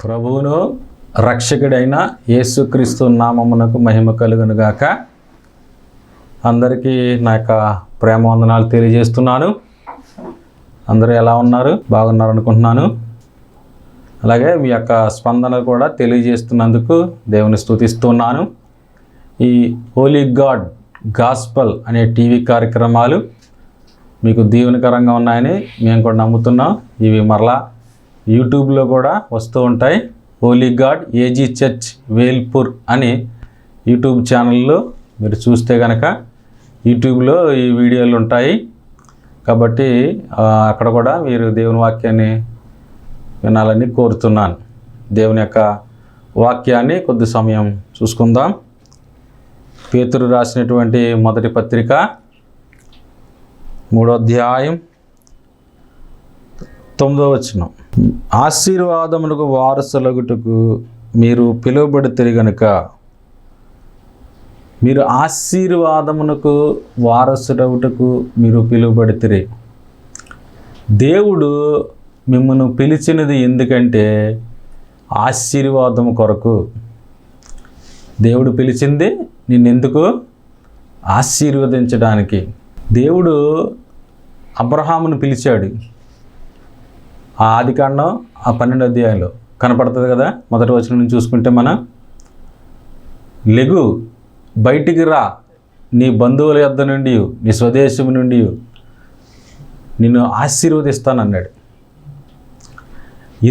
ప్రభువును రక్షకుడైన యేసుక్రీస్తు నామమునకు మహిమ కలుగును గాక. అందరికీ నా యొక్క ప్రేమ వందనాలు తెలియజేస్తున్నాను. అందరూ ఎలా ఉన్నారు? బాగున్నారు అనుకుంటున్నాను. అలాగే మీ యొక్క స్పందన కూడా తెలియజేస్తున్నందుకు దేవుని స్తుతిస్తున్నాను. ఈ హోలీ గాడ్ గాస్పల్ అనే టీవీ కార్యక్రమాలు మీకు దీవెనకరంగా ఉన్నాయని మేము కూడా నమ్ముతున్నాం. ఇవి మరలా యూట్యూబ్లో కూడా వస్తూ ఉంటాయి. Holy God AG Church Velpur అని యూట్యూబ్ ఛానల్లో మీరు చూస్తే కనుక యూట్యూబ్లో ఈ వీడియోలు ఉంటాయి. కాబట్టి అక్కడ కూడా మీరు దేవుని వాక్యాన్ని వినాలని కోరుతున్నాను. దేవుని యొక్క వాక్యాన్ని కొద్ది సమయం చూసుకుందాం. పేతురు రాసినటువంటి మొదటి పత్రిక 3వ అధ్యాయం 9వ వచనం. ఆశీర్వాదమునకు వారసులగుటకు మీరు పిలువబడితిరి గనుక, మీరు ఆశీర్వాదమునకు వారసులగుటకు మీరు పిలువబడితిరి. దేవుడు మిమ్మల్ని పిలిచినది ఎందుకంటే ఆశీర్వాదము కొరకు. దేవుడు పిలిచింది నిన్నెందుకు? ఆశీర్వదించడానికి. దేవుడు అబ్రహామును పిలిచాడు. ఆ ఆదికాండం 12వ అధ్యాయంలో కనపడుతుంది కదా. మొదటి వచనం నుంచి చూసుకుంటే మనం, లెగు బయటికి రా, నీ బంధువుల యొద్ద నుండి నీ స్వదేశం నుండి నిన్ను ఆశీర్వదిస్తానన్నాడు.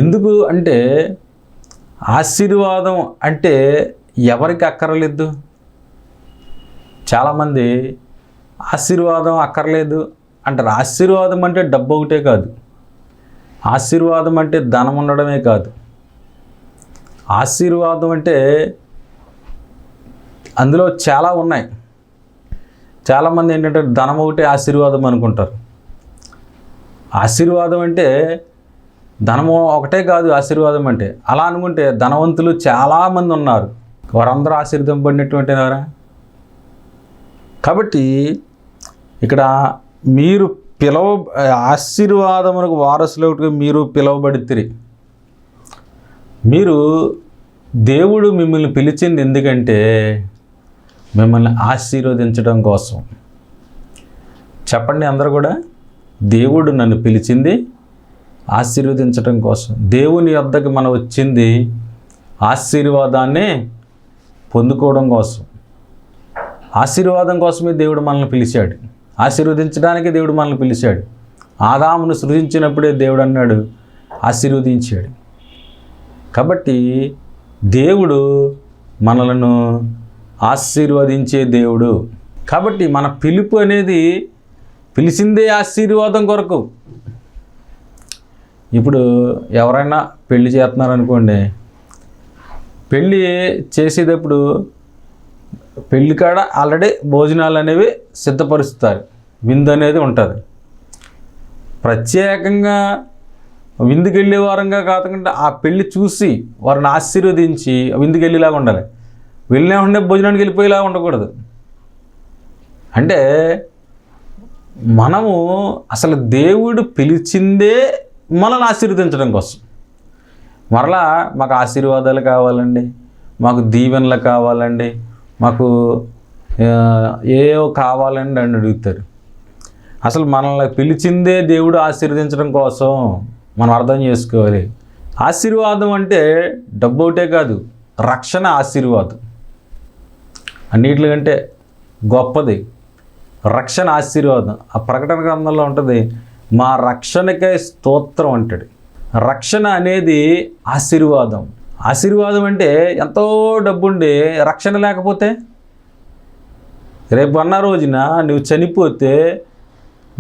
ఎందుకు అంటే ఆశీర్వాదం అంటే ఎవరికి అక్కర్లేదు. చాలామంది ఆశీర్వాదం అక్కర్లేదు అంటారు. ఆశీర్వాదం అంటే డబ్బు ఒకటే కాదు. ఆశీర్వాదం అంటే ధనం ఉండడమే కాదు. ఆశీర్వాదం అంటే అందులో చాలా ఉన్నాయి. చాలామంది ఏంటంటే ధనం ఒకటే ఆశీర్వాదం అనుకుంటారు. ఆశీర్వాదం అంటే ధనము ఒకటే కాదు. ఆశీర్వాదం అంటే అలా అనుకుంటే ధనవంతులు చాలామంది ఉన్నారు. వారందరూ ఆశీర్వదింపబడినటువంటి వారా? కాబట్టి ఇక్కడ మీరు ఆశీర్వాదమునకు వారసులకు మీరు పిలువబడితిరి. మీరు దేవుడు మిమ్మల్ని పిలిచింది ఎందుకంటే మిమ్మల్ని ఆశీర్వదించడం కోసం. చెప్పండి అందరూ కూడా. దేవుడు నన్ను పిలిచింది ఆశీర్వదించడం కోసం. దేవుని యొద్దకు మనం వచ్చింది ఆశీర్వాదాన్ని పొందుకోవడం కోసం. ఆశీర్వాదం కోసమే దేవుడు మనల్ని పిలిచాడు. ఆశీర్వదించడానికి దేవుడు మనల్ని పిలిచాడు. ఆదామును సృజించినప్పుడే దేవుడు అన్నాడు ఆశీర్వదించాడు. కాబట్టి దేవుడు మనలను ఆశీర్వదించే దేవుడు. కాబట్టి మన పిలుపు అనేది పిలిచిందే ఆశీర్వాదం కొరకు. ఇప్పుడు ఎవరైనా పెళ్లి చేస్తున్నారనుకోండి, పెళ్ళి చేసేటప్పుడు పెళ్లి కాడ ఆల్రెడీ భోజనాలు అనేవి సిద్ధపరుస్తారు. విందు అనేది ఉంటుంది. ప్రత్యేకంగా విందుకు వెళ్ళే వారంగా కాకుండా ఆ పెళ్ళి చూసి వారిని ఆశీర్వదించి విందుకు వెళ్ళేలాగా ఉండాలి. వెళ్ళినా ఉండే భోజనానికి వెళ్ళిపోయేలాగా ఉండకూడదు. అంటే మనము అసలు దేవుడు పిలిచిందే మనల్ని ఆశీర్వదించడం కోసం. మరలా మాకు ఆశీర్వాదాలు కావాలండి, మాకు దీవెనలు కావాలండి, మాకు ఏవో కావాలండి అని అడుగుతారు. అసలు మనల్ని పిలిచిందే దేవుడు ఆశీర్వదించడం కోసం మనం అర్థం చేసుకోవాలి. ఆశీర్వాదం అంటే డబ్బు ఒకటే కాదు, రక్షణ ఆశీర్వాదం. అన్నిటికంటే గొప్పది రక్షణ ఆశీర్వాదం. ఆ ప్రకటన గ్రంథంలో ఉంటుంది, మా రక్షణకై స్తోత్రం అంటాడు. రక్షణ అనేది ఆశీర్వాదం. ఆశీర్వాదం అంటే ఎంతో డబ్బుండి రక్షణ లేకపోతే, రేపు అన్న రోజున నువ్వు చనిపోతే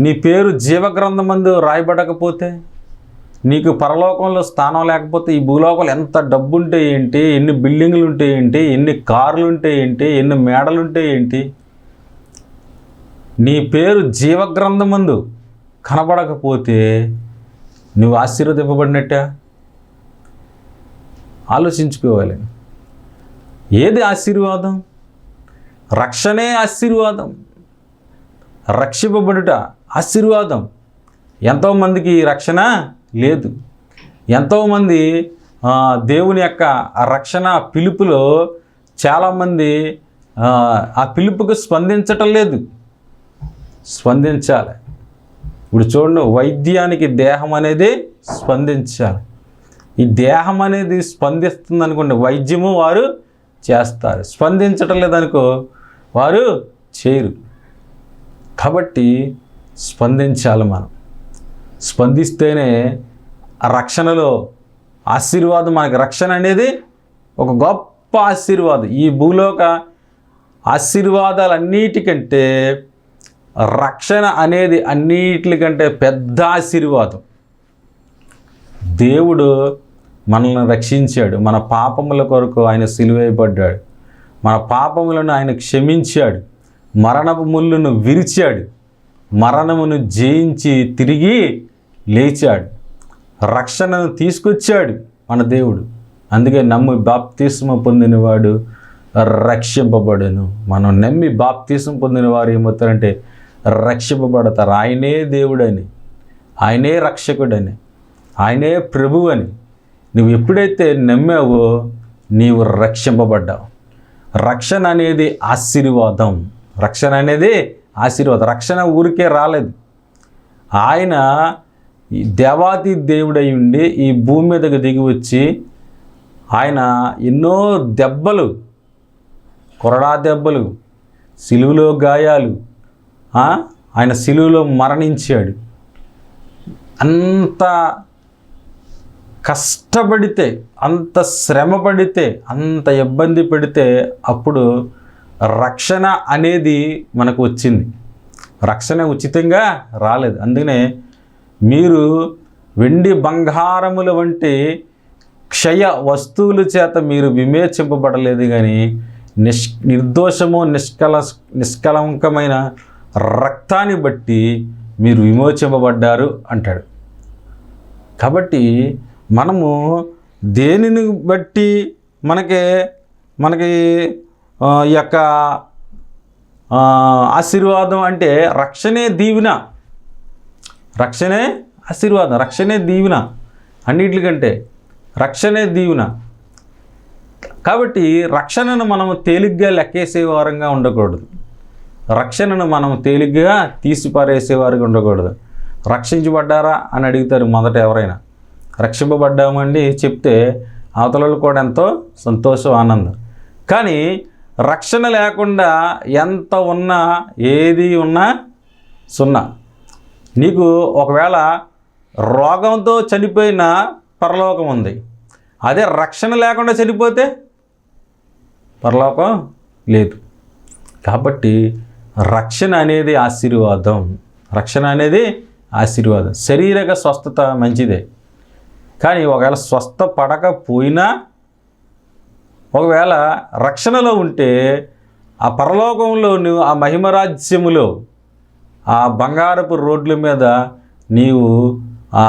నీ పేరు జీవగ్రంథమందు రాయబడకపోతే, నీకు పరలోకంలో స్థానం లేకపోతే, ఈ భూలోకంలో ఎంత డబ్బు ఉంటే ఏంటి, ఎన్ని బిల్డింగులు ఉంటే ఏంటి, ఎన్ని కార్లు ఉంటే ఏంటి, ఎన్ని మేడలు ఉంటే ఏంటి, నీ పేరు జీవగ్రంథమందు కనబడకపోతే నువ్వు ఆశీర్వదింపబడినట్టా? ఆలోచించుకోవాలి. ఏది ఆశీర్వాదం? రక్షణే ఆశీర్వాదం. రక్షింపబడుట ఆశీర్వాదం. ఎంతోమందికి రక్షణ లేదు. ఎంతోమంది దేవుని యొక్క ఆ రక్షణ పిలుపులో చాలామంది ఆ పిలుపుకు స్పందించటం లేదు. స్పందించాలి. ఇప్పుడు చూడండి, వైద్యానికి దేహం అనేది స్పందించాలి. ఈ దేహం అనేది స్పందిస్తుంది అనుకోండి, వైద్యము వారు చేస్తారు. స్పందించటం లేదనుకో వారు చేయరు. కాబట్టి స్పందించాలి. మనం స్పందిస్తేనే ఆ రక్షణలో ఆశీర్వాదం, మనకి రక్షణ అనేది ఒక గొప్ప ఆశీర్వాదం. ఈ భూలోక ఆశీర్వాదాలన్నిటికంటే రక్షణ అనేది అన్నిటికంటే పెద్ద ఆశీర్వాదం. దేవుడు మనల్ని రక్షించాడు. మన పాపముల కొరకు ఆయన సిలువేయబడ్డాడు. మన పాపములను ఆయన క్షమించాడు. మరణపు ముళ్ళును విరిచాడు. మరణమును జయించి తిరిగి లేచాడు. రక్షణను తీసుకొచ్చాడు మన దేవుడు. అందుకే నమ్మి బాప్తిస్మ పొందినవాడు రక్షింపబడును. మనం నమ్మి బాప్తిస్మ పొందిన వారు ఏమవుతారంటే రక్షింపబడతారు. ఆయనే దేవుడని, ఆయనే రక్షకుడని, ఆయనే ప్రభువు అని నువ్వు ఎప్పుడైతే నమ్మావో నీవు రక్షింపబడ్డావు. రక్షణ అనేది ఆశీర్వాదం. రక్షణ అనేది ఆశీర్వాదం. రక్షణ ఊరికే రాలేదు. ఆయన దేవాది దేవుడై ఉండి ఈ భూమి మీదకి దిగి వచ్చి ఆయన ఎన్నో దెబ్బలు, కొరడా దెబ్బలు, సిలువలో గాయాలు, ఆయన సిలువలో మరణించాడు. అంత కష్టపడితే, అంత శ్రమ పడితే, అంత ఇబ్బంది పెడితే అప్పుడు రక్షణ అనేది మనకు వచ్చింది. రక్షణ ఉచితంగా రాలేదు. అందుకనే మీరు వెండి బంగారముల వంటి క్షయ వస్తువుల చేత మీరు విమోచింపబడలేదు, కానీ నిర్దోషము నిష్కలంకమైన రక్తాన్ని బట్టి మీరు విమోచింపబడ్డారు అంటాడు. కాబట్టి మనము దేనిని బట్టి మనకి ఈ యొక్క ఆశీర్వాదం అంటే రక్షణే దీవెన, రక్షణే ఆశీర్వాదం, రక్షణే దీవెన, అన్నిటికంటే రక్షణే దీవెన. కాబట్టి రక్షణను మనము తేలిగ్గా లెక్కేసే వారంగా ఉండకూడదు. రక్షణను మనం తేలిగ్గా తీసిపారేసేవారుగా ఉండకూడదు. రక్షించబడ్డారా అని అడుగుతారు మొదట ఎవరైనా. రక్షింపబడ్డామండి చెప్తే అవతలలో కూడా ఎంతో సంతోషం, ఆనందం. కానీ రక్షణ లేకుండా ఎంత ఉన్నా, ఏది ఉన్నా సున్నా. నీకు ఒకవేళ రోగంతో చనిపోయిన పరలోకం ఉంది. అదే రక్షణ లేకుండా చనిపోతే పరలోకం లేదు. కాబట్టి రక్షణ అనేది ఆశీర్వాదం. రక్షణ అనేది ఆశీర్వాదం. శారీరక స్వస్థత మంచిదే, కానీ ఒకవేళ స్వస్థ పడకపోయినా ఒకవేళ రక్షణలో ఉంటే ఆ పరలోకంలో నువ్వు ఆ మహిమరాజ్యములో ఆ బంగారపు రోడ్ల మీద నీవు ఆ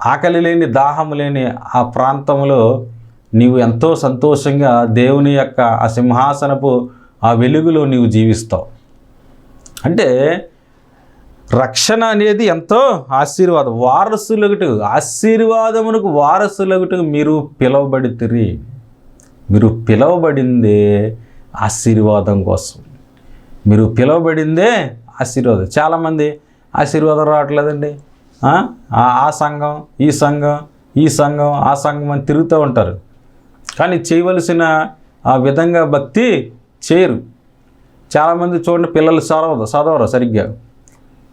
ఆకలి లేని, దాహము లేని ఆ ప్రాంతంలో నీవు ఎంతో సంతోషంగా దేవుని యొక్క ఆ సింహాసనపు ఆ వెలుగులో నీవు జీవిస్తావు. అంటే రక్షణ అనేది ఎంతో ఆశీర్వాదం. ఆశీర్వాదమునకు వారసులగుట మీరు పిలువబడితిరి. మీరు పిలువబడిందే ఆశీర్వాదం కోసం. మీరు పిలువబడిందే ఆశీర్వాదం. చాలామంది ఆశీర్వాదం రావట్లేదండి, ఆ సంఘం, ఈ సంఘం, ఈ సంఘం, ఆ సంఘం అని తిరుగుతూ ఉంటారు. కానీ చేయవలసిన ఆ విధంగా భక్తి చేయరు. చాలామంది చూడండి, పిల్లలు చదవరు సరిగ్గా.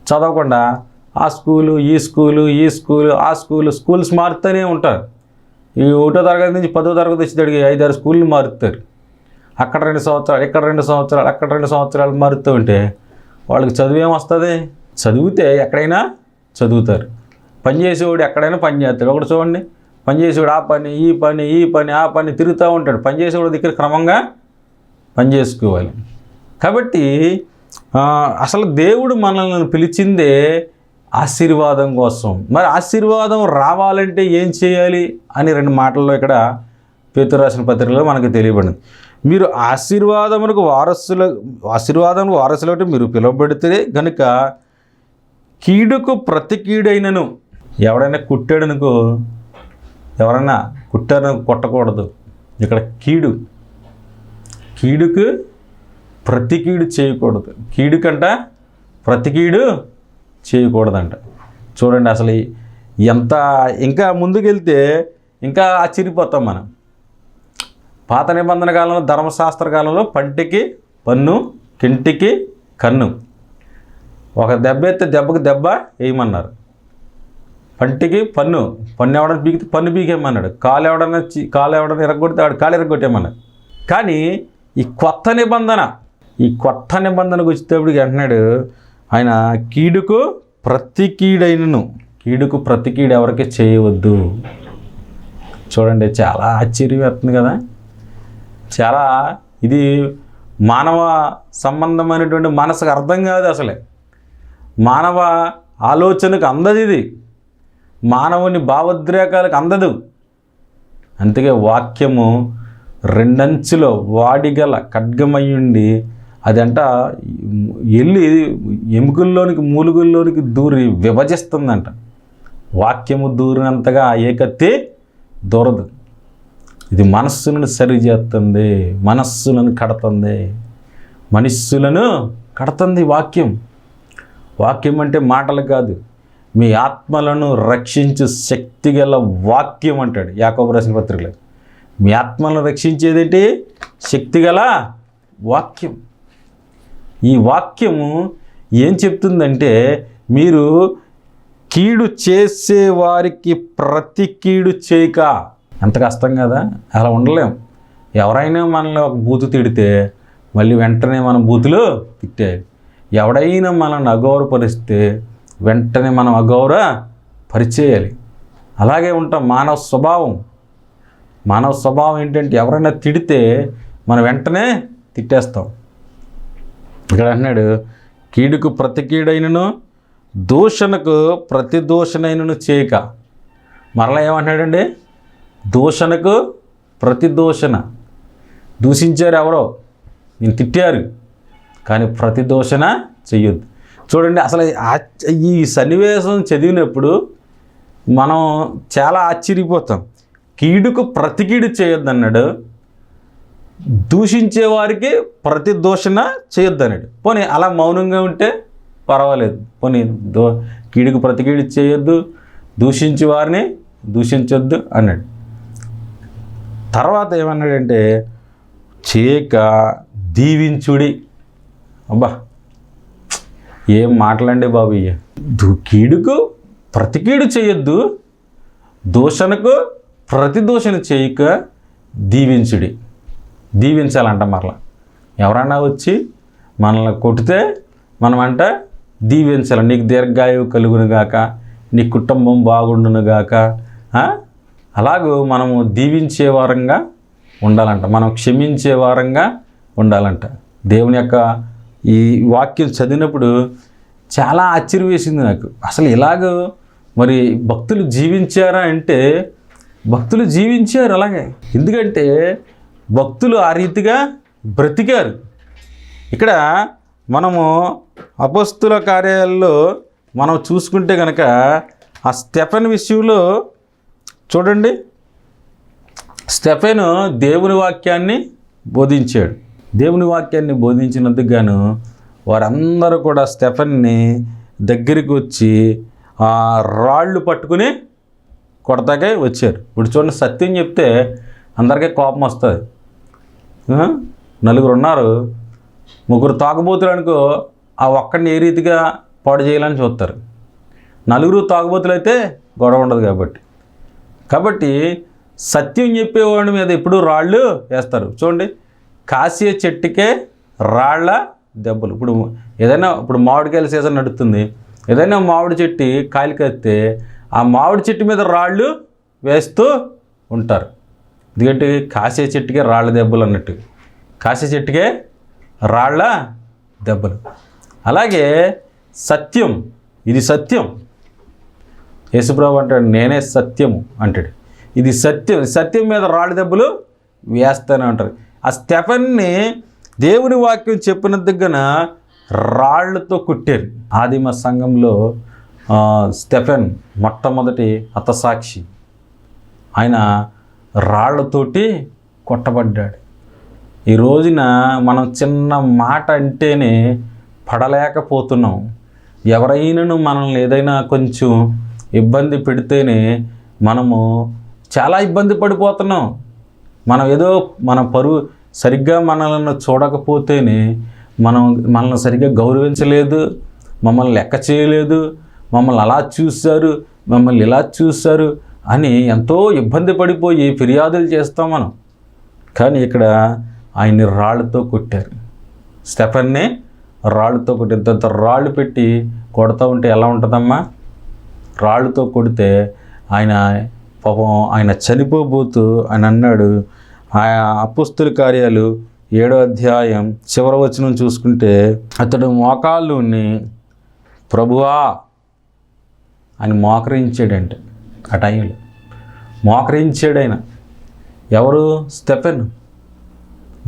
చదవకుండా ఆ స్కూలు, ఈ స్కూలు, ఈ స్కూలు, ఆ స్కూలు, స్కూల్స్ మారుతూనే ఉంటారు. ఈ 1వ తరగతి నుంచి 10వ తరగతి వచ్చేటడికి 5-6 స్కూళ్ళు మారుతారు. అక్కడ 2 సంవత్సరాలు, ఇక్కడ 2 సంవత్సరాలు, అక్కడ 2 సంవత్సరాలు మారుతూ ఉంటే వాళ్ళకి చదువు ఏమొస్తుంది? చదివితే ఎక్కడైనా చదువుతారు. పనిచేసేవాడు ఎక్కడైనా పని చేస్తాడు. ఒకటి చూడండి, పనిచేసేవాడు ఆ పని, ఈ పని, ఈ పని, ఆ పని తిరుగుతూ ఉంటాడు. పనిచేసేవాడు దగ్గర క్రమంగా పని చేసుకోవాలి. కాబట్టి అసలు దేవుడు మనల్ని పిలిచిందే ఆశీర్వాదం కోసం. మరి ఆశీర్వాదం రావాలంటే ఏం చేయాలి అని 2 మాటల్లో ఇక్కడ పేతురు రాసిన పత్రికలో మనకు తెలియబడింది. మీరు ఆశీర్వాదమునకు వారసులు మీరు పిలువబడితే గనుక కీడుకు ప్రతి కీడైనను. ఎవడైనా కుట్టాడనుకో, ఎవరైనా కుట్టారని కొట్టకూడదు. ఇక్కడ కీడుకు ప్రతి కీడు చేయకూడదు. కీడుకంట ప్రతి కీడు చేయకూడదంట. చూడండి అసలు ఎంత, ఇంకా ముందుకెళ్తే ఇంకా ఆశ్చర్యపోతాం మనం. పాత నిబంధన కాలంలో, ధర్మశాస్త్ర కాలంలో పంటికి పన్ను, కింటికి కన్ను. ఒక దెబ్బ ఎత్తే దెబ్బకి దెబ్బ వేయమన్నారు. పంటికి పన్ను ఎవడన్నా పీకితే పన్ను పీకేయమన్నాడు. కాలు ఎవడన్నా ఎరగొడితే వాడు కాలు ఎరగొట్టేయమన్నాడు. కానీ ఈ కొత్త నిబంధనకు వచ్చేటప్పటికి అంటున్నాడు ఆయన, కీడుకు ప్రతి కీడు ఎవరికి చేయవద్దు. చూడండి చాలా ఆశ్చర్యం వేస్తుంది కదా. చాలా ఇది మానవ సంబంధమైనటువంటి మనసుకు అర్థం కాదు. అసలే మానవ ఆలోచనకు అందదు, ఇది మానవుని భావోద్రేకాలకు అందదు. అందుకే వాక్యము రెండంచులో వాడిగల ఖడ్గమయ్యుండి అదంట వెళ్ళి ఎముకల్లోనికి మూలుగుల్లోనికి దూరి విభజిస్తుందంట. వాక్యము దూరినంతగా ఏకత్తి దూరదు. ఇది మనస్సులను సరిచేస్తుంది, మనస్సులను కడుతుంది, మనుష్యులను కడుతుంది. వాక్యం అంటే మాటలు కాదు, మీ ఆత్మలను రక్షించు శక్తి గల వాక్యం అంటాడు యాకోబు రాసిన పత్రికలో. మీ ఆత్మలను రక్షించేదేంటి? శక్తి గల వాక్యం. ఈ వాక్యము ఏం చెప్తుందంటే, మీరు కీడు చేసేవారికి ప్రతి కీడు చేయక. ఎంత కష్టం కదా, అలా ఉండలేం. ఎవరైనా మనల్ని ఒక బూతు తిడితే మళ్ళీ వెంటనే మనం బూతులు తిట్టేయాలి. ఎవడైనా మనల్ని అగౌరవపరిస్తే వెంటనే మనం అగౌరవపరిచేయాలి. అలాగే ఉంటాం. మానవ స్వభావం ఏంటంటే, ఎవరైనా తిడితే మనం వెంటనే తిట్టేస్తాం. ఇక్కడ అంటున్నాడు, కీడుకు ప్రతి కీడైనను దూషణకు ప్రతి దూషణైనను చేయక. మరలా ఏమంటున్నాడండి? దూషణకు ప్రతి దూషణ. దూషించారు ఎవరో, నేను తిట్టారు, కానీ ప్రతి దూషణ చెయ్యొద్దు. చూడండి అసలు ఈ సన్నివేశం చదివినప్పుడు మనం చాలా ఆశ్చర్యపోతాం. కీడుకు ప్రతి కీడు చేయొద్దు అన్నాడు, దూషించే వారికి ప్రతి దూషణ చేయొద్దు అన్నాడు. పోనీ అలా మౌనంగా ఉంటే పర్వాలేదు, పోనీ కీడుకు ప్రతి కీడు చేయొద్దు, దూషించే వారిని దూషించొద్దు అన్నాడు. తర్వాత ఏమన్నాడంటే, చేయక దీవించుడి. అబ్బా ఏం మాటలండి బాబు ఇయ్య. కీడుకు ప్రతి కీడు చేయొద్దు, దూషణకు ప్రతి దూషణ చేయక దీవించుడి. దీవించాలంట. మరలా ఎవరైనా వచ్చి మనల్ని కొట్టితే మనమంట దీవించాలి. నీకు దీర్ఘాయువు కలుగునుగాక, నీ కుటుంబం బాగుండునుగాక. అలాగూ మనము దీవించే వారంగా ఉండాలంట, మనం క్షమించే వారంగా ఉండాలంట. దేవుని యొక్క ఈ వాక్యం చదివినప్పుడు చాలా ఆశ్చర్యం వేసింది నాకు. అసలు ఇలాగ మరి భక్తులు జీవించారా అంటే, భక్తులు జీవించారు అలాగే. ఎందుకంటే భక్తులు ఆ రీతిగా బ్రతికారు. ఇక్కడ మనము అపొస్తలుల కార్యాలలో మనం చూసుకుంటే కనుక ఆ స్టెఫెన్ విషయంలో చూడండి, స్టెఫెను దేవుని వాక్యాన్ని బోధించాడు. దేవుని వాక్యాన్ని బోధించినందుకు గాను వారందరూ కూడా స్టెఫెన్ని దగ్గరికి వచ్చి రాళ్ళు పట్టుకుని కొడతాకే వచ్చారు. ఇప్పుడు చూడండి, సత్యం చెప్తే అందరికీ కోపం వస్తుంది. నలుగురు ఉన్నారు, ముగ్గురు తాగుబోతులు అనుకో, ఆ ఒక్కడిని ఏ రీతిగా పాడు చేయాలని చూస్తారు. నలుగురు తాగుబోతులు అయితే గొడవ ఉండదు. కాబట్టి సత్యం చెప్పేవాడి మీద ఎప్పుడూ రాళ్ళు వేస్తారు. చూడండి, కాసే చెట్టుకే రాళ్ళ దెబ్బలు. ఇప్పుడు మామిడికాయల సీజన్ నడుస్తుంది. ఏదైనా మామిడి చెట్టు కాయలు కత్తే ఆ మామిడి చెట్టు మీద రాళ్ళు వేస్తూ ఉంటారు. ఎందుకంటే కాసే చెట్టుకే రాళ్ళ దెబ్బలు అన్నట్టు, కాసే చెట్టుకే రాళ్ళ దెబ్బలు. అలాగే సత్యం, ఇది సత్యం. యేసుప్రభు అంటాడు, నేనే సత్యము అంటాడు. ఇది సత్యం, సత్యం మీద రాళ్ళ దెబ్బలు వేస్తూనే ఉంటారు. ఆ స్టెఫెన్ని దేవుని వాక్యం చెప్పిన దగ్గర రాళ్లతో కొట్టారు. ఆదిమ సంఘంలో స్టెఫెన్ మొట్టమొదటి హతసాక్షి. ఆయన రాళ్లతోటి కొట్టబడ్డాడు. ఈ రోజున మనం చిన్న మాట అంటేనే పడలేకపోతున్నాం. ఎవరైనాను మనల్ని ఏదైనా కొంచెం ఇబ్బంది పెడితేనే మనము చాలా ఇబ్బంది పడిపోతున్నాం. మనం ఏదో మన పరువు సరిగ్గా మనల్ని చూడకపోతేనే మనల్ని సరిగ్గా గౌరవించలేదు, మమ్మల్ని లెక్క చేయలేదు, మమ్మల్ని అలా చూశారు, మమ్మల్ని ఇలా చూశారు అని ఎంతో ఇబ్బంది పడిపోయి ఫిర్యాదులు చేస్తాం మనం. కానీ ఇక్కడ ఆయన్ని రాళ్ళతో కొట్టారు. స్టెఫెన్ని రాళ్ళతో కొట్టి ఇంత రాళ్ళు పెట్టి కొడతా ఉంటే ఎలా ఉంటుందమ్మా? రాళ్ళతో కొడితే ఆయన పాపం ఆయన చనిపోబోతూ ఆయన అన్నాడు. ఆ అపోస్తుల కార్యాలు 7వ అధ్యాయం చివరి వచనం చూసుకుంటే అతడు మోకాళ్ళుని ప్రభువా ఆయన మోకరించాడంట. ఆ టైంలో మోకరించాడు ఆయన. ఎవరు? స్టెఫెన్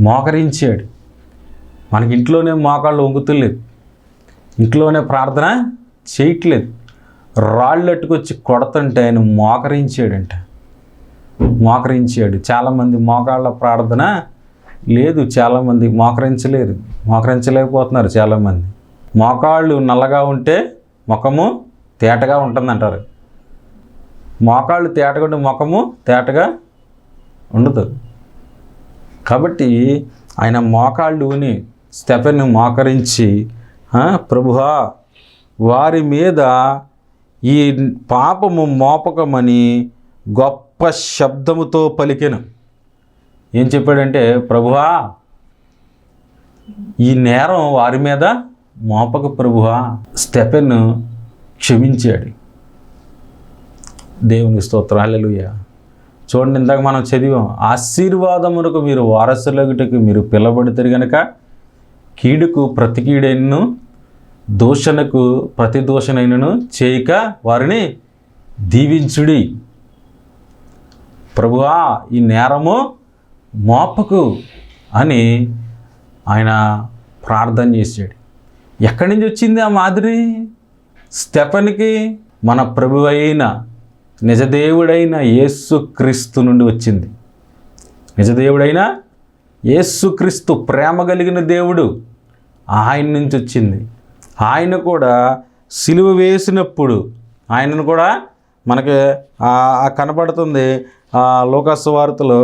మోకరించాడు. మనకి ఇంట్లోనే మోకాళ్ళు వంగుతులేదు, ఇంట్లోనే ప్రార్థన చేయట్లేదు. రాళ్ళు అట్టుకొచ్చి కొడతంటే ఆయన మోకరించాడంట. మోకరించాడు. చాలామంది మోకాళ్ళ ప్రార్థన లేదు, చాలామంది మోకరించలేకపోతున్నారు. చాలామంది మోకాళ్ళు నల్లగా ఉంటే ముఖము తేటగా ఉంటుందంటారు. మోకాళ్ళు తేటగా ఉంటే ముఖము తేటగా ఉండదు. కాబట్టి ఆయన మోకాళ్ళుని స్టెఫెన్ మోకరించి ప్రభువా వారి మీద ఈ పాపము మోపకమని గొప్ప శబ్దముతో పలికెను. ఏం చెప్పాడంటే, ప్రభువా ఈ నేరం వారి మీద మోపక ప్రభువా. స్టెఫెన్ క్షమించాడు. దేవుని స్తోత్రం, హల్లెలూయా. చూడండి, ఇందాక మనం చదివాం, ఆశీర్వాదమునకు మీరు వారసులగుటకు మీరు పిలబడితే గనక కీడుకు ప్రతి కీడైనను దూషణకు ప్రతి దూషణైనను చేయక వారిని దీవించుడి. ప్రభువా ఈ నేరము మోపకు అని ఆయన ప్రార్థన చేశాడు. ఎక్కడి నుంచి వచ్చింది ఆ మాదిరి స్టెఫెన్కి? మన ప్రభువైన నిజదేవుడైన యేసుక్రీస్తు నుండి వచ్చింది. నిజదేవుడైన యేసుక్రీస్తు, ప్రేమ కలిగిన దేవుడు, ఆయన నుంచి వచ్చింది. ఆయన కూడా సిలువ వేసినప్పుడు ఆయనను కూడా మనకి కనపడుతుంది లూకాసు వార్తలో.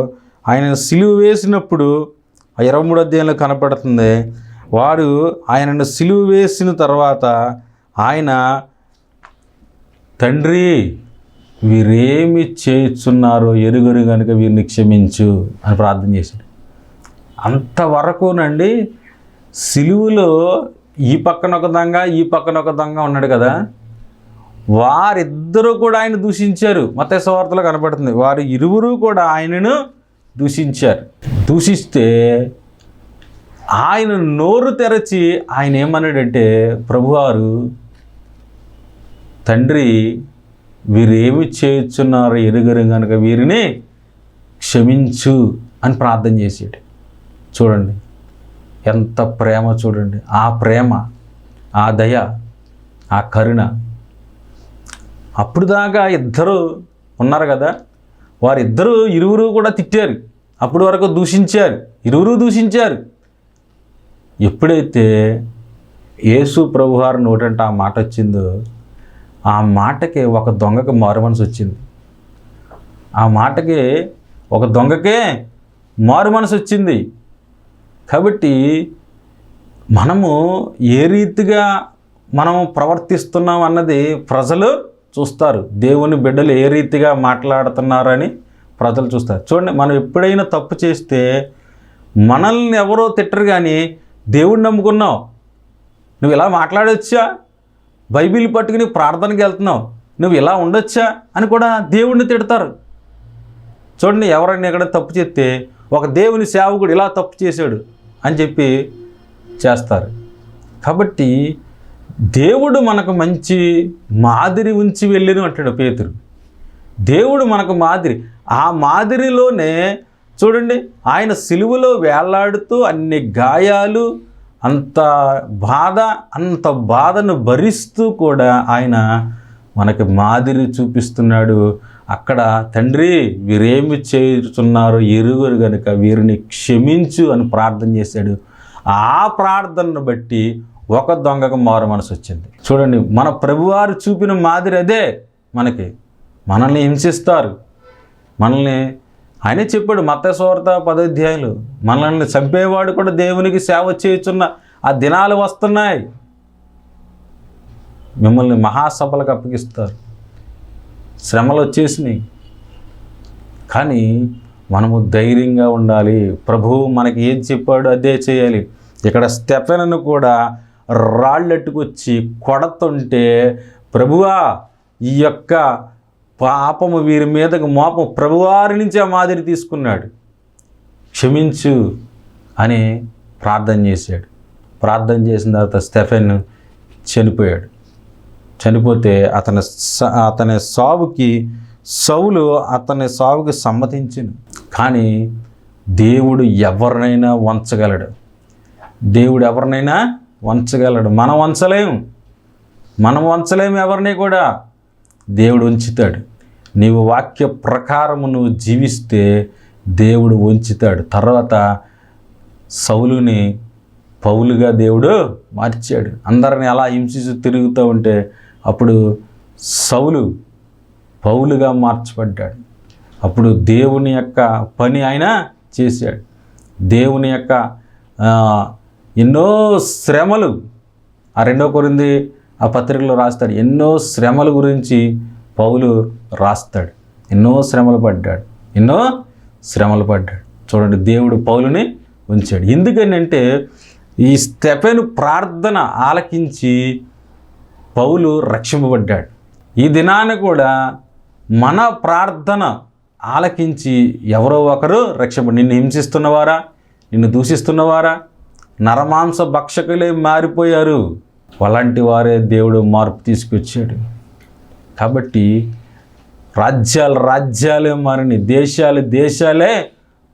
ఆయన సిలువ వేసినప్పుడు 23వ అధ్యాయంలో కనపడుతుంది. వాడు ఆయనను సిలువ వేసిన తర్వాత ఆయన తండ్రి వీరేమి చేయుచున్నారో ఎరుగరు కనుక వీరిని క్షమించు అని ప్రార్థన చేశాడు. అంతవరకునండి సిలువలో ఈ పక్కన ఒక దొంగ ఈ పక్కన ఒక దొంగ ఉన్నాడు కదా, వారిద్దరూ కూడా ఆయన దూషించారు. మత్తయి సువార్తలో కనపడుతుంది. వారు ఇరువురు కూడా ఆయనను దూషించారు. దూషిస్తే ఆయన నోరు తెరచి ఆయన ఏమన్నాడంటే, ప్రభువారు తండ్రి వీరేమి చేయుచున్నారో ఎరుగరు కనుక వీరిని క్షమించు అని ప్రార్థన చేసాడు. చూడండి ఎంత ప్రేమ, చూడండి ఆ ప్రేమ, ఆ దయ, ఆ కరుణ. అప్పుడు దాకా ఇద్దరు ఉన్నారు కదా, వారిద్దరూ ఇరువురు కూడా తిట్టారు. అప్పుడు వరకు దూషించారు, ఇరువురు దూషించారు. ఎప్పుడైతే యేసు ప్రభువారు నోటంటే ఆ మాట వచ్చిందో, ఆ మాటకి ఒక దొంగకి మారు మనసు వచ్చింది. ఆ మాటకి ఒక దొంగకే మారు మనసు వచ్చింది. కాబట్టి మనము ఏ రీతిగా మనం ప్రవర్తిస్తున్నాం అన్నది ప్రజలు చూస్తారు. దేవుని బిడ్డలు ఏ రీతిగా మాట్లాడుతున్నారని ప్రజలు చూస్తారు. చూడండి, మనం ఎప్పుడైనా తప్పు చేస్తే మనల్ని ఎవరో తిట్టరు, కానీ దేవుడిని నమ్ముకున్నావు, నువ్వు ఇలా మాట్లాడొచ్చా, బైబిల్ పట్టుకుని ప్రార్థనకి వెళ్తున్నావు, నువ్వు ఇలా ఉండొచ్చా అని కూడా దేవుడిని తిడతారు. చూడండి, ఎవరైనా ఎక్కడ తప్పు చేస్తే ఒక దేవుని సేవకుడు ఇలా తప్పు చేశాడు అని చెప్పి చేస్తారు. కాబట్టి దేవుడు మనకు మంచి మాదిరి ఉంచి వెళ్ళిన అంటాడు పేతురు. దేవుడు మనకు మాదిరి. ఆ మాదిరిలోనే చూడండి, ఆయన సిలువలో వేలాడుతూ అన్ని గాయాలు, అంత బాధను భరిస్తూ కూడా ఆయన మనకి మాదిరి చూపిస్తున్నాడు. అక్కడ తండ్రి వీరేమి చేస్తున్నారో ఎరుగరు గనుక వీరిని క్షమించు అని ప్రార్థన చేశాడు. ఆ ప్రార్థనను బట్టి ఒక దొంగకు మారు మనసు వచ్చింది. చూడండి, మన ప్రభువారు చూపిన మాదిరి అదే. మనల్ని హింసిస్తారు, మనల్ని ఆయనే చెప్పాడు మత్తయి సువార్త 10వ అధ్యాయంలో, మనల్ని చంపేవాడు కూడా దేవునికి సేవ చేయుచున్న ఆ దినాలు వస్తున్నాయి, మిమ్మల్ని మహాసభలకు అప్పగిస్తారు, శ్రమలు వచ్చేసినాయి. కానీ మనము ధైర్యంగా ఉండాలి. ప్రభువు మనకి ఏం చెప్పాడు అదే చేయాలి. ఇక్కడ స్టెఫెనును కూడా రాళ్ళెట్టుకొచ్చి కొడుతుంటే, ప్రభువా ఈ యొక్క పాపము వీరి మీదకు మోపం, ప్రభువారి నుంచి ఆ మాదిరి తీసుకున్నాడు, క్షమించు అని ప్రార్థన చేశాడు. ప్రార్థన చేసిన తర్వాత స్టెఫెను చనిపోయాడు. చనిపోతే అతని సావుకి సౌలు అతని సావుకి సమ్మతించింది. కానీ దేవుడు ఎవరినైనా వంచగలడు. దేవుడు ఎవరినైనా వంచగలడు. మనం వంచలేము ఎవరిని కూడా. దేవుడు ఉంచుతాడు. నీవు వాక్య ప్రకారము నువ్వు జీవిస్తే దేవుడు ఉంచుతాడు. తర్వాత సౌలుని పౌలుగా దేవుడు మార్చాడు. అందరిని అలా హింసిస్తూ తిరుగుతూ ఉంటే అప్పుడు సౌలు పౌలుగా మార్చబడ్డాడు. అప్పుడు దేవుని యొక్క పని ఆయన చేశాడు. దేవుని యొక్క ఎన్నో శ్రమలు, ఆ 2వ కొరింథీ ఆ పత్రికలో రాస్తాడు. ఎన్నో శ్రమల గురించి పౌలు రాస్తాడు. ఎన్నో శ్రమలు పడ్డాడు. చూడండి, దేవుడు పౌలుని ఉంచాడు. ఎందుకనంటే ఈ స్టెఫెను ప్రార్థన ఆలకించి పౌలు రక్షింపబడ్డాడు. ఈ దినాన కూడా మన ప్రార్థన ఆలకించి ఎవరో ఒకరు రక్షింపబడి, నిన్ను హింసిస్తున్నవారా, నిన్ను దూషిస్తున్నవారా, నరమాంస భక్షకులే మారిపోయారు, అలాంటి వారే దేవుడు మార్పు తీసుకొచ్చాడు. కాబట్టి రాజ్యాలే మారినాయి, దేశాలే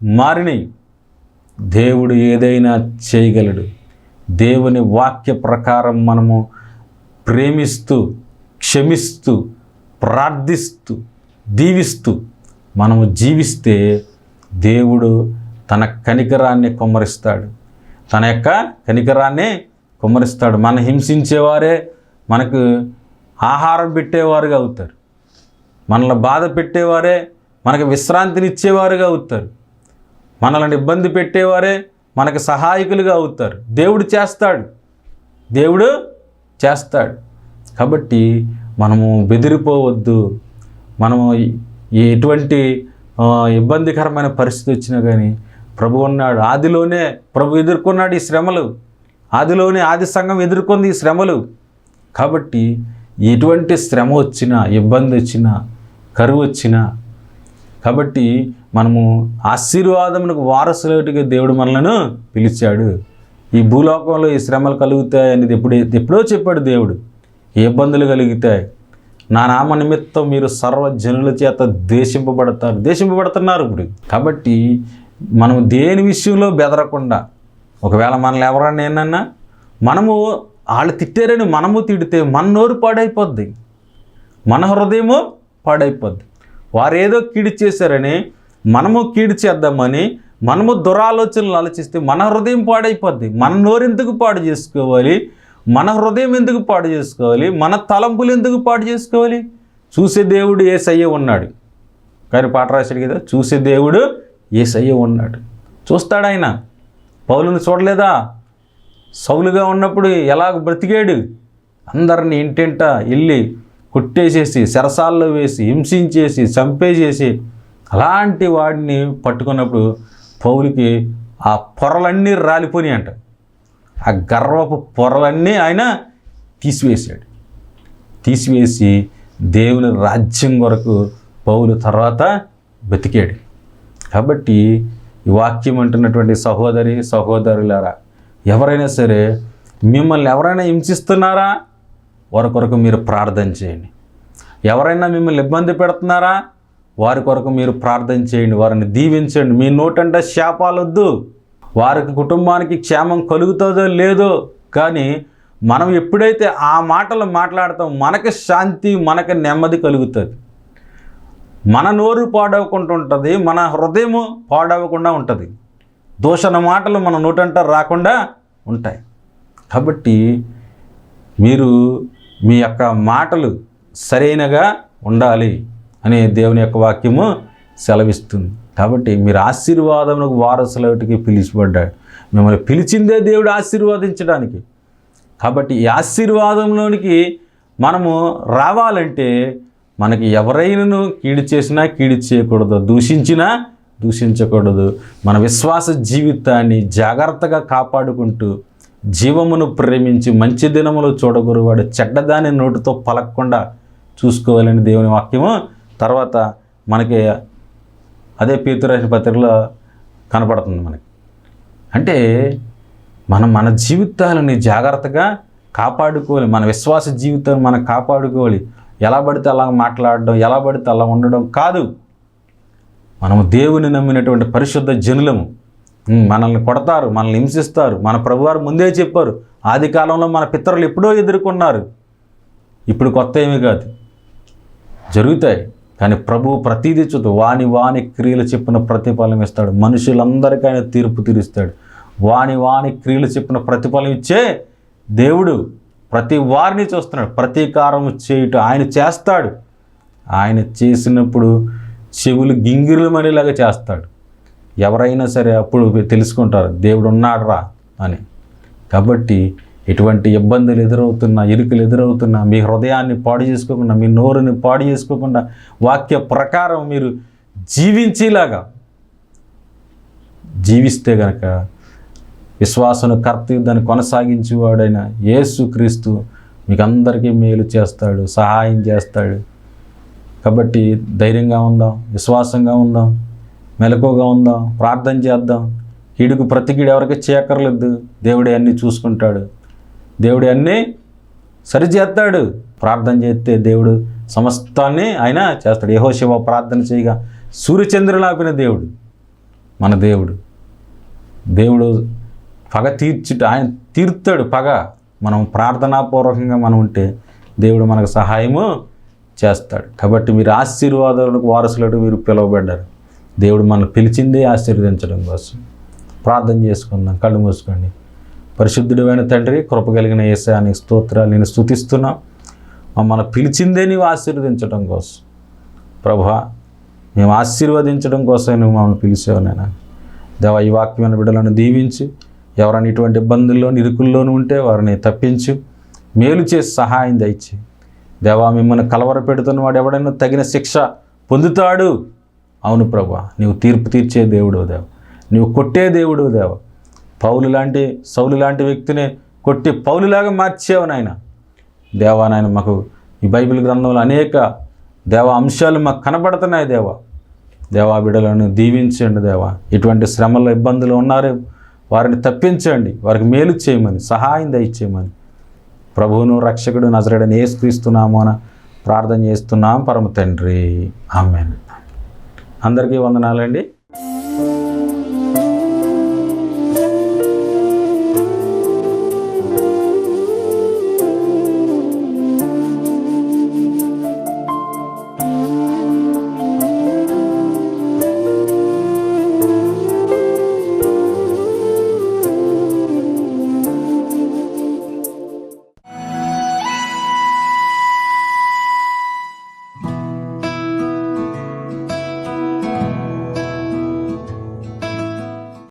మారినాయి. దేవుడు ఏదైనా చేయగలడు. దేవుని వాక్య ప్రకారం మనము ప్రేమిస్తూ, క్షమిస్తూ, ప్రార్థిస్తూ, దీవిస్తూ మనము జీవిస్తే దేవుడు తన కనికరాన్ని కుమ్మరిస్తాడు. తన యొక్క కనికరాన్ని కుమ్మరిస్తాడు. మన హింసించేవారే మనకు ఆహారం పెట్టేవారుగా అవుతారు. మనల్ని బాధ పెట్టేవారే మనకు విశ్రాంతినిచ్చేవారుగా అవుతారు. మనల్ని ఇబ్బంది పెట్టేవారే మనకు సహాయకులుగా అవుతారు. దేవుడు చేస్తాడు. కాబట్టి మనము బెదిరిపోవద్దు. మనము ఎటువంటి ఇబ్బందికరమైన పరిస్థితి వచ్చినా కానీ ప్రభు ఉన్నాడు. ఆదిలోనే ప్రభు ఎదుర్కొన్నాడు ఈ శ్రమలు. ఆదిలోనే ఆది సంఘం ఎదుర్కొంది ఈ శ్రమలు. కాబట్టి ఎటువంటి శ్రమ వచ్చినా, ఇబ్బంది వచ్చినా, కరువు వచ్చినా, కాబట్టి మనము ఆశీర్వాదమునకు వారసులుగా దేవుడు మనలను పిలిచాడు. ఈ భూలోకంలో ఈ శ్రమలు కలుగుతాయి అనేది ఎప్పుడో చెప్పాడు దేవుడు. ఏ ఇబ్బందులు కలుగుతాయి, నా నామ నిమిత్తం మీరు సర్వజనుల చేత దేశింపబడుతున్నారు ఇప్పుడు. కాబట్టి మనం దేని విషయంలో బెదరకుండా, ఒకవేళ మనల్ని ఎవరన్నా ఏనన్నా మనము వాళ్ళు తిట్టారని మనము తిడితే మన నోరు పాడైపోద్ది, మన హృదయము పాడైపోద్ది. వారు ఏదో కీడు చేశారని మనము కీడు చేద్దామని మనము దురాలోచనలు ఆలోచిస్తే మన హృదయం పాడైపోద్ది. మన నోరు ఎందుకు పాడు చేసుకోవాలి? మన హృదయం ఎందుకు పాడు చేసుకోవాలి? మన తలంపులు ఎందుకు పాడు చేసుకోవాలి? చూసే దేవుడు యేసయ్య ఉన్నాడు. కానీ పాట రాశాడు కదా, చూసే దేవుడు యేసయ్య ఉన్నాడు. చూస్తాడు ఆయన. పౌలుని చూడలేదా? సౌలుగా ఉన్నప్పుడు ఎలాగ బ్రతికాడు? అందరిని ఇంటింట వెళ్ళి కొట్టేసేసి, చెరసాల్లో వేసి, హింసించేసి, చంపేసేసి, అలాంటి వాడిని పట్టుకున్నప్పుడు పౌలుకి ఆ పొరలన్నీ రాలిపోయి అంట. ఆ గర్వపు పొరలన్నీ ఆయన తీసివేసి దేవుని రాజ్యం కొరకు పౌలు తర్వాత బతికాడు. కాబట్టి ఈ వాక్యం అంటున్నటువంటి సహోదరులారా, ఎవరైనా సరే మిమ్మల్ని ఎవరైనా హింసిస్తున్నారా, వారి కొరకు మీరు ప్రార్థన చేయండి. ఎవరైనా మిమ్మల్ని ఇబ్బంది పెడుతున్నారా, వారి కొరకు మీరు ప్రార్థన చేయండి. వారిని దీవించండి. మీ నోటంటే శాపాలొద్దు. వారికి కుటుంబానికి క్షేమం కలుగుతుందో లేదో, కానీ మనం ఎప్పుడైతే ఆ మాటలు మాట్లాడతాం మనకి శాంతి, మనకి నెమ్మది కలుగుతుంది. మన నోరు పాడవకుండా ఉంటుంది, మన హృదయము పాడవకుండా ఉంటుంది, దూషణ మాటలు మన నోటంట రాకుండా ఉంటాయి. కాబట్టి మీరు మీ యొక్క మాటలు సరైనగా ఉండాలి అనే దేవుని యొక్క వాక్యము సెలవిస్తుంది. కాబట్టి మీరు ఆశీర్వాదమునకు వారసులకి పిలిచిపడ్డాడు. మిమ్మల్ని పిలిచిందే దేవుడు ఆశీర్వాదించడానికి. కాబట్టి ఈ ఆశీర్వాదంలోనికి మనము రావాలంటే మనకి ఎవరైనాను కీడు చేసినా కీడు చేయకూడదు, దూషించినా దూషించకూడదు. మన విశ్వాస జీవితాన్ని జాగ్రత్తగా కాపాడుకుంటూ జీవమును ప్రేమించి మంచి దినములు చూడగొరువాడు చెడ్డదాని నోటితో పలకకుండా చూసుకోవాలని దేవుని వాక్యము. తర్వాత మనకి అదే పేతురు రాసిన పత్రికలో కనపడుతుంది మనకి. అంటే మన జీవితాలని జాగ్రత్తగా కాపాడుకోవాలి, మన విశ్వాస జీవితాన్ని మనం కాపాడుకోవాలి. ఎలా పడితే అలా మాట్లాడడం, ఎలా పడితే అలా ఉండడం కాదు. మనము దేవుని నమ్మినటువంటి పరిశుద్ధ జనులము. మనల్ని కొడతారు, మనల్ని హింసిస్తారు. మన ప్రభువారు ముందే చెప్పారు, ఆది కాలంలో మన పితరులు ఎప్పుడో ఎదుర్కొన్నారు, ఇప్పుడు కొత్త ఏమీ కాదు, జరుగుతాయి. కానీ ప్రభువు ప్రతీది చూద్దాం, వాని క్రియలు చెప్పిన ప్రతిఫలం ఇస్తాడు. మనుషులందరికీ ఆయన తీర్పు తీరుస్తాడు. వాని క్రియలు చెప్పిన ప్రతిఫలం ఇచ్చే దేవుడు ప్రతి వారిని చూస్తున్నాడు. ప్రతీకారం చేయుట ఆయన చేస్తాడు. ఆయన చేసినప్పుడు చెవులు గింగిరులమనేలాగా చేస్తాడు. ఎవరైనా సరే అప్పుడు తెలుసుకుంటారు దేవుడు ఉన్నాడు రా అని. కాబట్టి ఎటువంటి ఇబ్బందులు ఎదురవుతున్నా, ఇరుకులు ఎదురవుతున్నా మీ హృదయాన్ని పాడు చేసుకోకుండా, మీ నోరుని పాడు చేసుకోకుండా వాక్య ప్రకారం మీరు జీవించేలాగా జీవిస్తే గనక విశ్వాసను కర్త దాన్ని కొనసాగించేవాడైన యేసుక్రీస్తు మీకు అందరికీ మేలు చేస్తాడు, సహాయం చేస్తాడు. కాబట్టి ధైర్యంగా ఉందాం, విశ్వాసంగా ఉందాం, మెలకువగా ఉందాం, ప్రార్థన చేద్దాం. కీడుకు ప్రతి కీడు ఎవరికి చేయక్కర్లేదు, దేవుడే అన్నీ చూసుకుంటాడు, దేవుడే అన్నీ సరిచేస్తాడు. ప్రార్థన చేస్తే దేవుడు సమస్తాన్ని ఆయన చేస్తాడు. యెహోషువ ప్రార్థన చేయగా సూర్యచంద్రులు ఆపిన దేవుడు మన దేవుడు. దేవుడు పగ తీర్చుట, ఆయన తీర్తాడు పగ. మనం ప్రార్థనాపూర్వకంగా మనం ఉంటే దేవుడు మనకు సహాయము చేస్తాడు. కాబట్టి మీరు ఆశీర్వాదాలకు వారసులకు మీరు పిలువబడ్డారు. దేవుడు మనల్ని పిలిచిందే ఆశీర్వదించడం కోసం. ప్రార్థన చేసుకుందాం, కళ్ళు మూసుకోండి. పరిశుద్ధుడైన తండ్రి, కృప కలిగిన యేసయ్యా నీకు స్తోత్రాలు, నేను స్తుతిస్తున్నాం. మమ్మల్ని పిలిచిందే నీవు ఆశీర్వదించడం కోసం. ప్రభువా, మేము ఆశీర్వదించడం కోసం నువ్వు మమ్మల్ని పిలిచావు. నేను దేవా, ఈ వాక్యమైన బిడ్డలను దీవించి, ఎవరైనా ఇటువంటి ఇబ్బందుల్లోని ఇరుకుల్లోనూ ఉంటే వారిని తప్పించు, మేలు చేసి సహాయం దయచి. దేవా, మిమ్మల్ని కలవర పెడుతున్న వాడు ఎవడైనా తగిన శిక్ష పొందుతాడు. అవును ప్రభువా, నీవు తీర్పు తీర్చే దేవుడు దేవ, నీవు కొట్టే దేవుడు దేవ. సౌలు లాంటి వ్యక్తిని కొట్టి పౌలులాగా మార్చావు నాయన. దేవా, నాయన మాకు ఈ బైబిల్ గ్రంథంలో అనేక అంశాలు మాకు కనబడుతున్నాయి దేవా, బిడ్డలను దీవించండి దేవా. ఇటువంటి శ్రమల్లో ఇబ్బందులు ఉన్నారే వారిని తప్పించండి, వారికి మేలు చేయమని, సహాయం దయచేయమని ప్రభువును రక్షకుడు నజరేయుడైన యేసుక్రీస్తు నామమున ప్రార్థన చేస్తున్నాం పరమ తండ్రి. ఆమేన్. అందరికీ వందనాలండి.